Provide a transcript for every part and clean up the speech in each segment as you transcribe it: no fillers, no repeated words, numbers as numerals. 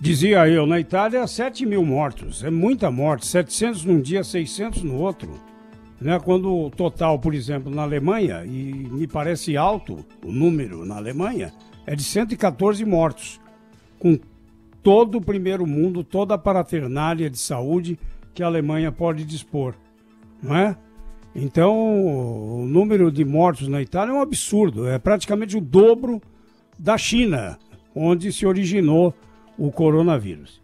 Dizia eu, na Itália, 7 mil mortos. É muita morte. 700 num dia, 600 no outro. Né? Quando o total, por exemplo, na Alemanha, e me parece alto o número na Alemanha, é de 114 mortos. Com todo o primeiro mundo, toda a parafernália de saúde que a Alemanha pode dispor. Não é? Então, o número de mortos na Itália é um absurdo. É praticamente o dobro da China, onde se originou o coronavírus.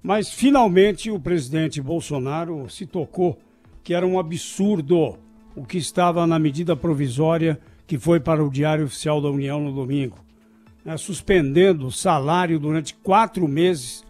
Mas, finalmente, o presidente Bolsonaro se tocou que era um absurdo o que estava na medida provisória que foi para o Diário Oficial da União no domingo, né, suspendendo o salário durante 4 meses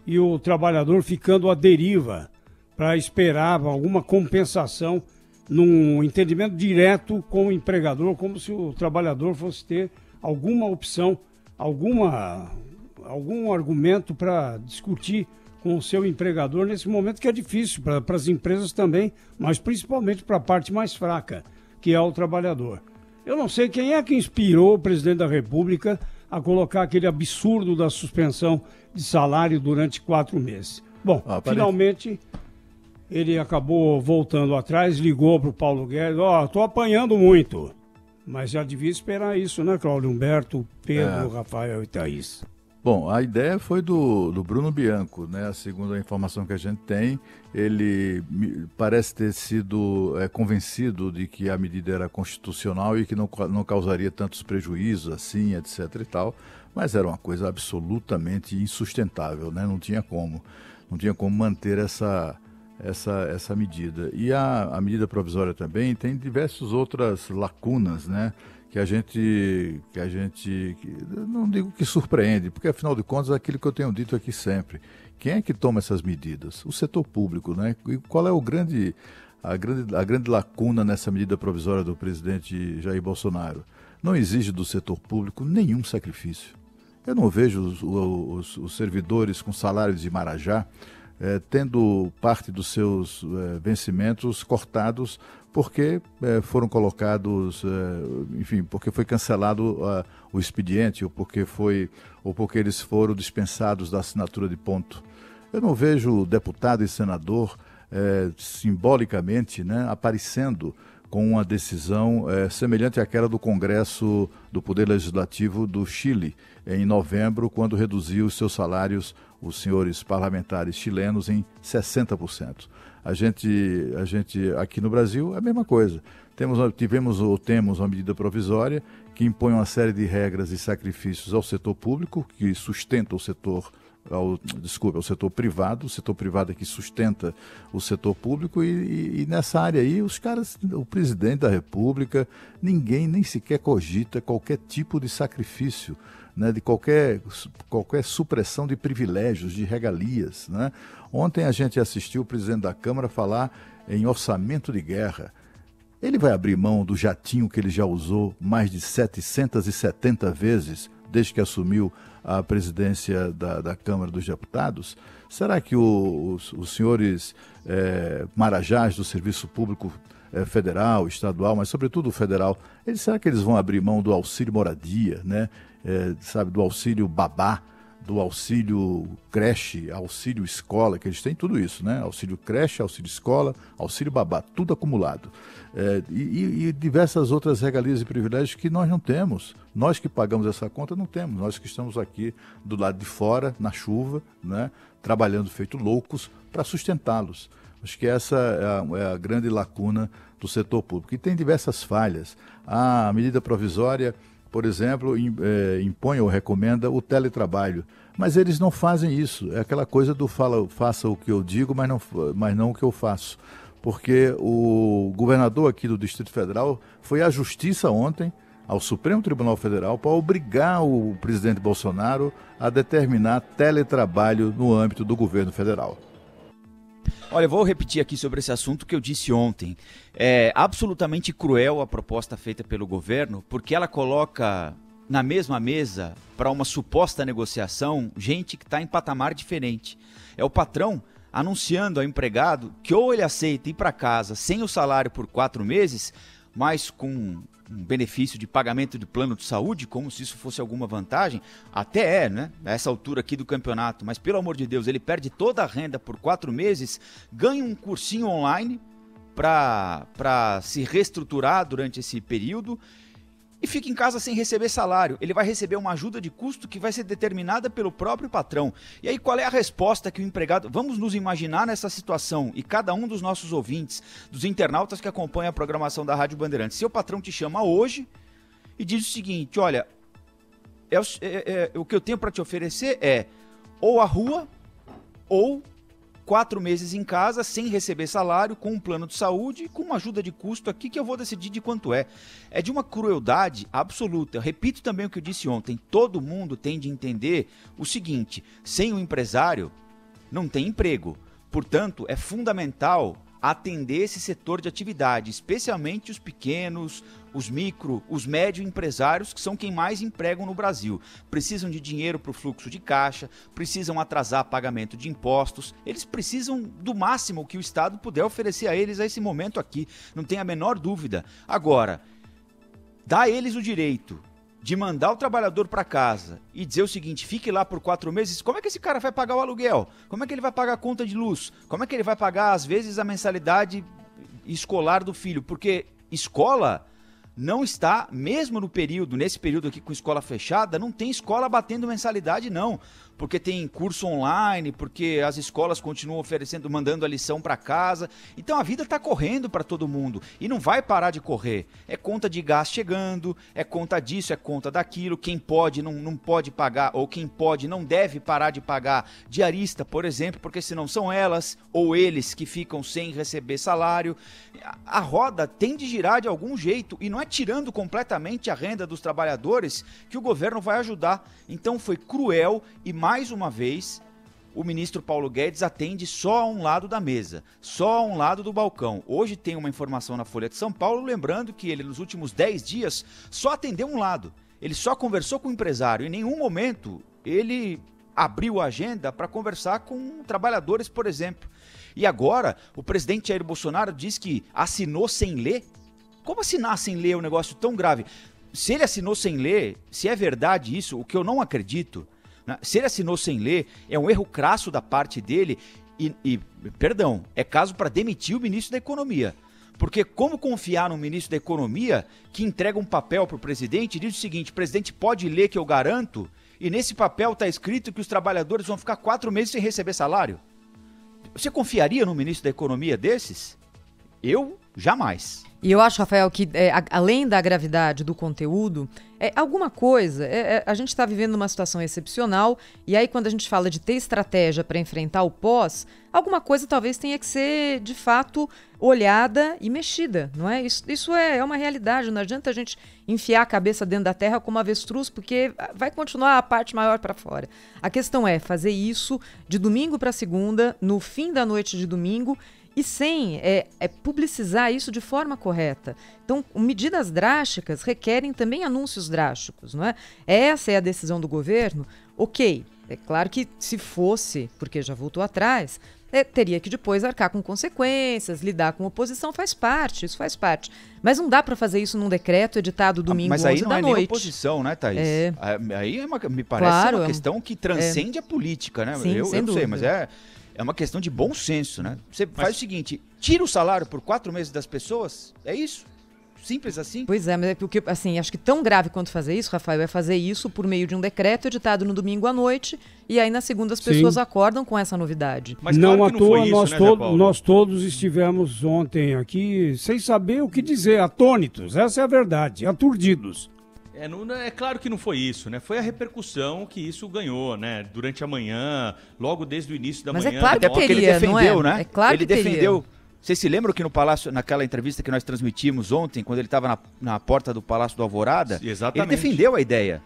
e o trabalhador ficando à deriva para esperar alguma compensação num entendimento direto com o empregador, como se o trabalhador fosse ter alguma opção, algum argumento para discutir com o seu empregador nesse momento que é difícil para as empresas também, mas principalmente para a parte mais fraca, que é o trabalhador. Eu não sei quem é que inspirou o presidente da República a colocar aquele absurdo da suspensão de salário durante 4 meses. Bom, finalmente ele acabou voltando atrás, ligou para o Paulo Guedes, estou apanhando muito. Mas já devia esperar isso, né, Cláudio Humberto, Pedro, Rafael e Thaís? Bom, a ideia foi do Bruno Bianco, né? Segundo a informação que a gente tem, ele parece ter sido convencido de que a medida era constitucional e que não causaria tantos prejuízos assim, etc e tal, mas era uma coisa absolutamente insustentável, né? Não tinha como manter essa medida. E a medida provisória também tem diversas outras lacunas, né? Que a gente, não digo que surpreende, porque afinal de contas é aquilo que eu tenho dito aqui sempre. Quem é que toma essas medidas? O setor público, né? E qual é a grande lacuna nessa medida provisória do presidente Jair Bolsonaro? Não exige do setor público nenhum sacrifício. Eu não vejo os servidores com salários de Marajá tendo parte dos seus vencimentos cortados porque foram colocados, enfim, porque foi cancelado o expediente ou porque eles foram dispensados da assinatura de ponto. Eu não vejo deputado e senador simbolicamente, né, aparecendo com uma decisão semelhante àquela do Congresso do Poder Legislativo do Chile, em novembro, quando reduziu os seus salários, os senhores parlamentares chilenos, em 60%. A gente aqui no Brasil, é a mesma coisa. Temos uma medida provisória que impõe uma série de regras e sacrifícios ao setor público, que sustenta o setor privado. O setor privado é que sustenta o setor público e nessa área aí, o presidente da República, ninguém nem sequer cogita qualquer tipo de sacrifício, né, de qualquer supressão de privilégios, de regalias, né? Ontem a gente assistiu o presidente da Câmara falar em orçamento de guerra. Ele vai abrir mão do jatinho que ele já usou mais de 770 vezes desde que assumiu a presidência da Câmara dos Deputados? Será que os senhores marajás do Serviço Público Federal, estadual, mas sobretudo federal, será que eles vão abrir mão do auxílio moradia, né? Do auxílio babá, do auxílio creche, auxílio escola, que eles têm tudo isso, né? Auxílio creche, auxílio escola, auxílio babá, tudo acumulado. E diversas outras regalias e privilégios que nós não temos. Nós que pagamos essa conta não temos. Nós que estamos aqui do lado de fora, na chuva, né? Trabalhando feito loucos para sustentá-los. Acho que essa é a grande lacuna do setor público. E tem diversas falhas. A medida provisória, por exemplo, impõe ou recomenda o teletrabalho. Mas eles não fazem isso. É aquela coisa do faça o que eu digo, mas não o que eu faço. Porque o governador aqui do Distrito Federal foi à Justiça ontem, ao Supremo Tribunal Federal, para obrigar o presidente Bolsonaro a determinar teletrabalho no âmbito do governo federal. Olha, eu vou repetir aqui sobre esse assunto que eu disse ontem. É absolutamente cruel a proposta feita pelo governo, porque ela coloca na mesma mesa, para uma suposta negociação, gente que está em patamar diferente. É o patrão anunciando ao empregado que ou ele aceita ir para casa sem o salário por 4 meses, mas com benefício de pagamento de plano de saúde, como se isso fosse alguma vantagem. Até né? A essa altura aqui do campeonato. Mas, pelo amor de Deus, ele perde toda a renda por 4 meses, ganha um cursinho online para se reestruturar durante esse período e fica em casa sem receber salário. Ele vai receber uma ajuda de custo que vai ser determinada pelo próprio patrão. E aí qual é a resposta que o empregado... Vamos nos imaginar nessa situação, e cada um dos nossos ouvintes, dos internautas que acompanham a programação da Rádio Bandeirantes, seu patrão te chama hoje e diz o seguinte: olha, o que eu tenho para te oferecer é ou a rua ou 4 meses em casa, sem receber salário, com um plano de saúde, com uma ajuda de custo aqui que eu vou decidir de quanto é. É de uma crueldade absoluta. Eu repito também o que eu disse ontem, todo mundo tem de entender o seguinte: sem o empresário, não tem emprego. Portanto, é fundamental atender esse setor de atividade, especialmente os pequenos, os micro, os médio empresários, que são quem mais empregam no Brasil. Precisam de dinheiro para o fluxo de caixa, precisam atrasar pagamento de impostos, eles precisam do máximo que o Estado puder oferecer a eles a esse momento aqui, não tem a menor dúvida. Agora, dá a eles o direito de mandar o trabalhador para casa e dizer o seguinte: fique lá por 4 meses, como é que esse cara vai pagar o aluguel? Como é que ele vai pagar a conta de luz? Como é que ele vai pagar, às vezes, a mensalidade escolar do filho? Porque escola não está, mesmo nesse período aqui com escola fechada, não tem escola batendo mensalidade não, porque tem curso online, porque as escolas continuam oferecendo, mandando a lição para casa. Então a vida está correndo para todo mundo e não vai parar de correr. É conta de gás chegando, é conta disso, é conta daquilo. Quem pode não pode pagar, ou quem pode não deve parar de pagar diarista, por exemplo, porque senão são elas ou eles que ficam sem receber salário. A roda tem de girar de algum jeito e não é tirando completamente a renda dos trabalhadores que o governo vai ajudar. Então foi cruel e, mais uma vez, o ministro Paulo Guedes atende só a um lado da mesa, só a um lado do balcão. Hoje tem uma informação na Folha de São Paulo, lembrando que ele, nos últimos 10 dias, só atendeu um lado. Ele só conversou com o empresário. Em nenhum momento ele abriu a agenda para conversar com trabalhadores, por exemplo. E agora, o presidente Jair Bolsonaro diz que assinou sem ler. Como assinar sem ler é um negócio tão grave? Se ele assinou sem ler, se é verdade isso, o que eu não acredito, né? Se ele assinou sem ler, é um erro crasso da parte dele perdão, é caso para demitir o ministro da Economia. Porque como confiar no ministro da Economia que entrega um papel para o presidente e diz o seguinte: presidente, pode ler que eu garanto, e nesse papel está escrito que os trabalhadores vão ficar 4 meses sem receber salário? Você confiaria no ministro da Economia desses? Eu, jamais. E eu acho, Rafael, que além da gravidade do conteúdo, alguma coisa, a gente está vivendo uma situação excepcional, e aí quando a gente fala de ter estratégia para enfrentar o pós, alguma coisa talvez tenha que ser, de fato, olhada e mexida, não é? Isso é uma realidade, não adianta a gente enfiar a cabeça dentro da terra como avestruz, porque vai continuar a parte maior para fora. A questão é fazer isso de domingo para segunda, no fim da noite de domingo, e sem publicizar isso de forma correta. Então, medidas drásticas requerem também anúncios drásticos, não é? Essa é a decisão do governo. Ok, é claro que se fosse, porque já voltou atrás, teria que depois arcar com consequências, lidar com oposição, isso faz parte. Mas não dá para fazer isso num decreto editado domingo 11 da noite. Mas aí não é nem oposição, né, Thaís? Aí me parece claro, uma questão que transcende a política, né? Sim, eu sem não sei, mas é uma questão de bom senso, né? Você faz o seguinte: tira o salário por 4 meses das pessoas, é isso. Simples assim. Pois é, mas é porque, assim, acho que tão grave quanto fazer isso, Rafael, é fazer isso por meio de um decreto editado no domingo à noite, e aí na segunda as pessoas acordam com essa novidade. Mas não claro à toa, nós todos estivemos ontem aqui sem saber o que dizer, atônitos, essa é a verdade, aturdidos. É claro que não foi isso, né? Foi a repercussão que isso ganhou, né? Durante a manhã, logo desde o início da manhã. Mas é claro que porque ele defendeu, né? É claro ele que defendeu. Vocês se lembram que no Palácio, naquela entrevista que nós transmitimos ontem, quando ele estava na porta do Palácio do Alvorada, exatamente, ele defendeu a ideia.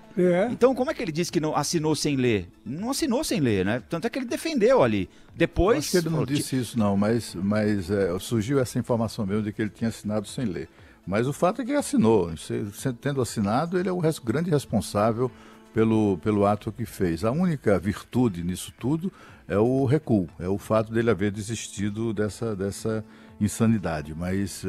Então como é que ele disse que não assinou sem ler? Não assinou sem ler, né? Tanto é que ele defendeu ali. Depois... Acho que ele não disse isso não, mas surgiu essa informação mesmo de que ele tinha assinado sem ler. Mas o fato é que ele assinou. Tendo assinado, ele é o grande responsável pelo ato que fez. A única virtude nisso tudo é o recuo, é o fato dele haver desistido dessa insanidade. Mas,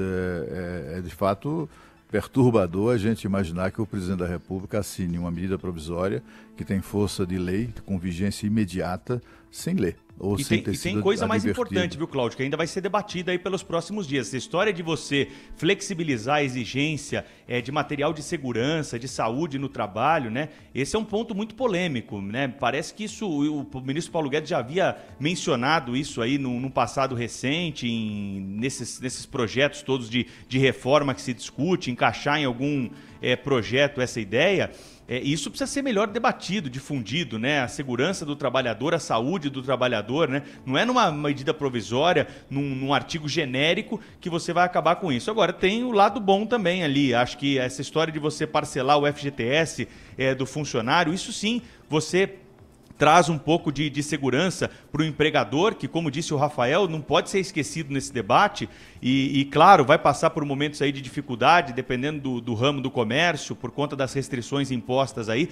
de fato, perturbador a gente imaginar que o presidente da República assine uma medida provisória que tem força de lei, com vigência imediata, sem ler. Ou sem ter E sido tem coisa mais advertido. importante, viu, Cláudio, que ainda vai ser debatida aí pelos próximos dias. Essa história de você flexibilizar a exigência de material de segurança, de saúde no trabalho, né? Esse é um ponto muito polêmico, né? Parece que isso, o ministro Paulo Guedes já havia mencionado isso aí num passado recente, nesses projetos todos de reforma que se discute, encaixar em algum projeto essa ideia. Isso precisa ser melhor debatido, difundido, né? A segurança do trabalhador, a saúde do trabalhador, né? Não é numa medida provisória, num artigo genérico que você vai acabar com isso. Agora, tem o lado bom também ali. Acho que essa história de você parcelar o FGTS do funcionário, isso sim, você traz um pouco de segurança para o empregador, que, como disse o Rafael, não pode ser esquecido nesse debate e, claro, vai passar por momentos aí de dificuldade, dependendo do ramo do comércio, por conta das restrições impostas aí.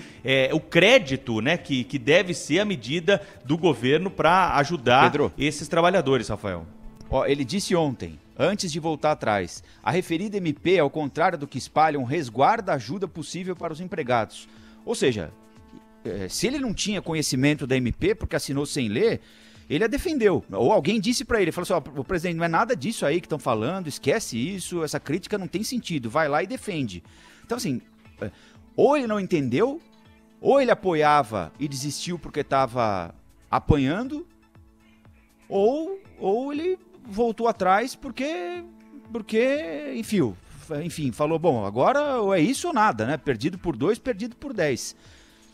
O crédito, né, que deve ser a medida do governo para ajudar Pedro, esses trabalhadores, Rafael. Ele disse ontem, antes de voltar atrás, a referida MP, ao contrário do que espalham, resguarda a ajuda possível para os empregados. Ou seja, se ele não tinha conhecimento da MP, porque assinou sem ler, ele a defendeu. Ou alguém disse para ele, falou assim, o presidente, não é nada disso aí que estão falando, esquece isso, essa crítica não tem sentido, vai lá e defende. Então, assim, ou ele não entendeu, ou ele apoiava e desistiu porque estava apanhando, ou ele voltou atrás porque enfim, falou, bom, agora ou é isso ou nada, né? Perdido por 2, perdido por 10.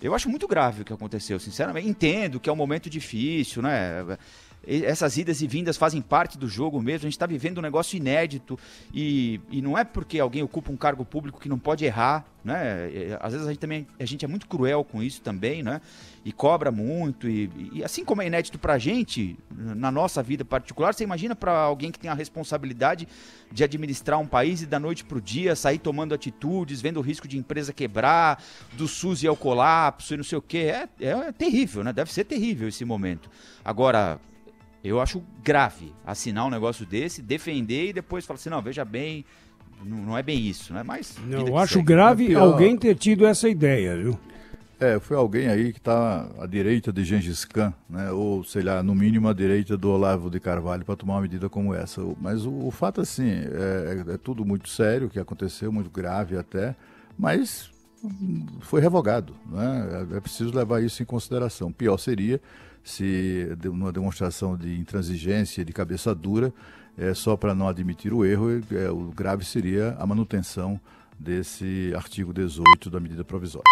Eu acho muito grave o que aconteceu, sinceramente. Entendo que é um momento difícil, né? Essas idas e vindas fazem parte do jogo mesmo. A gente está vivendo um negócio inédito e não é porque alguém ocupa um cargo público que não pode errar, né? Às vezes a gente é muito cruel com isso também, né? E cobra muito e assim como é inédito para a gente, na nossa vida particular, você imagina para alguém que tem a responsabilidade de administrar um país e da noite para o dia sair tomando atitudes, vendo o risco de empresa quebrar, do SUS ir ao colapso e não sei o quê. É terrível, né? Deve ser terrível esse momento. Agora, eu acho grave assinar um negócio desse, defender e depois falar assim, não, veja bem, não é bem isso, né? Mas eu acho grave alguém ter tido essa ideia, viu? Foi alguém aí que está à direita de Gengis Khan, né? Ou, sei lá, no mínimo à direita do Olavo de Carvalho para tomar uma medida como essa. Mas o fato, assim, é tudo muito sério o que aconteceu, muito grave até, mas foi revogado, né? É preciso levar isso em consideração. Pior seria se, numa demonstração de intransigência, de cabeça dura, só para não admitir o erro, o grave seria a manutenção desse artigo 18 da medida provisória.